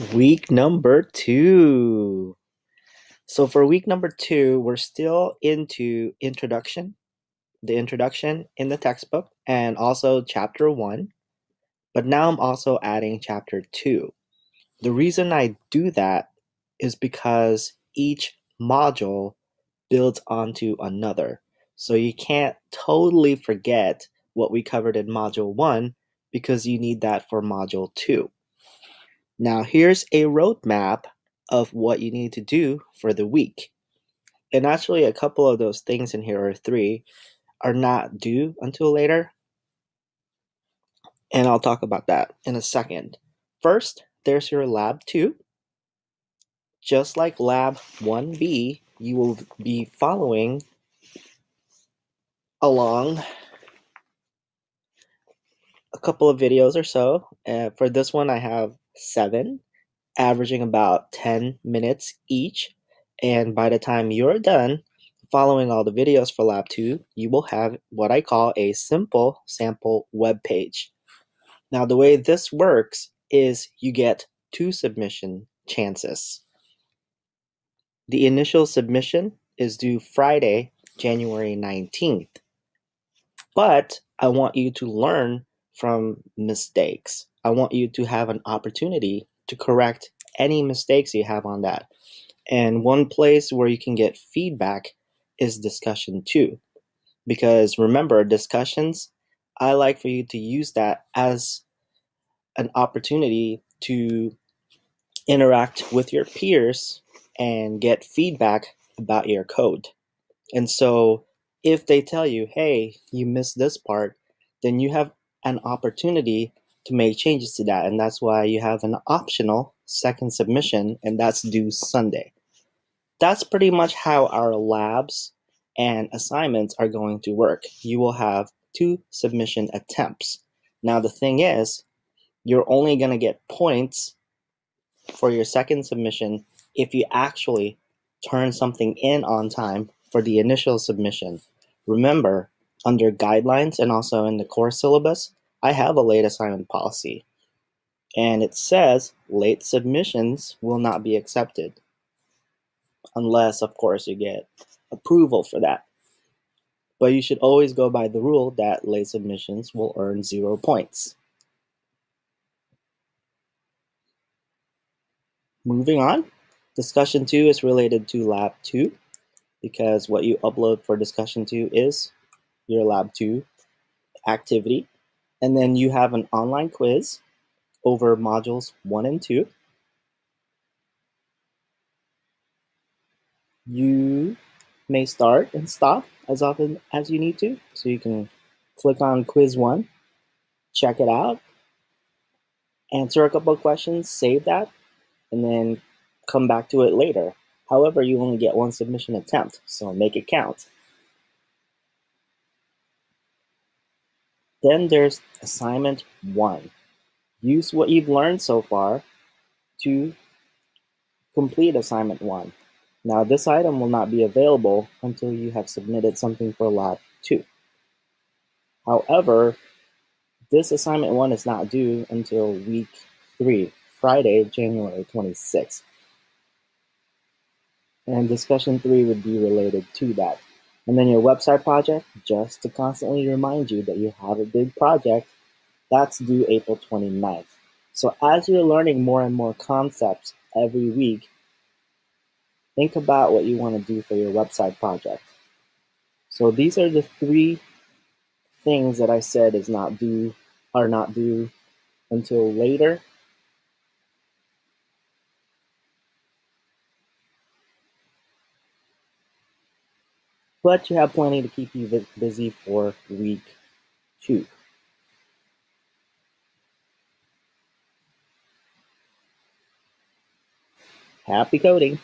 Week number 2. So for week number 2, we're still into the introduction in the textbook, and also chapter 1. But now I'm also adding chapter 2. The reason I do that is because each module builds onto another. So you can't totally forget what we covered in module 1 because you need that for module 2. Now here's a roadmap of what you need to do for the week. And actually a couple of those things in here, or 3, are not due until later. And I'll talk about that in a second. First, there's your lab 2. Just like lab 1B, you will be following along a couple of videos or so. For this one, I have 7, averaging about 10 minutes each. And by the time you're done following all the videos for lab 2, you will have what I call a simple sample web page. Now, the way this works is you get 2 submission chances. The initial submission is due Friday, January 19th. But I want you to learn from mistakes. I want you to have an opportunity to correct any mistakes you have on that. And one place where you can get feedback is discussion 2. Because remember, discussions, I like for you to use that as an opportunity to interact with your peers and get feedback about your code. And so if they tell you, hey, you missed this part, then you have an opportunity to make changes to that. And that's why you have an optional second submission, and that's due Sunday. That's pretty much how our labs and assignments are going to work. You will have 2 submission attempts. Now, the thing is, you're only going to get points for your second submission if you actually turn something in on time for the initial submission. Remember, under guidelines and also in the course syllabus, I have a late assignment policy. And it says late submissions will not be accepted. Unless, of course, you get approval for that. But you should always go by the rule that late submissions will earn 0 points. Moving on, discussion 2 is related to lab 2 because what you upload for discussion 2 is your lab 2 activity. And then you have an online quiz over modules 1 and 2. You may start and stop as often as you need to. So you can click on quiz 1, check it out, answer a couple of questions, save that, and then come back to it later. However, you only get 1 submission attempt, so make it count. Then there's assignment 1. Use what you've learned so far to complete assignment 1. Now, this item will not be available until you have submitted something for lab 2. However, this assignment 1 is not due until week 3, Friday, January 26th. And discussion 3 would be related to that. And then your website project, just to constantly remind you that you have a big project, that's due April 29th. So as you're learning more and more concepts every week, think about what you want to do for your website project. So these are the 3 things that I said are not due until later. But you have plenty to keep you busy for week 2. Happy coding!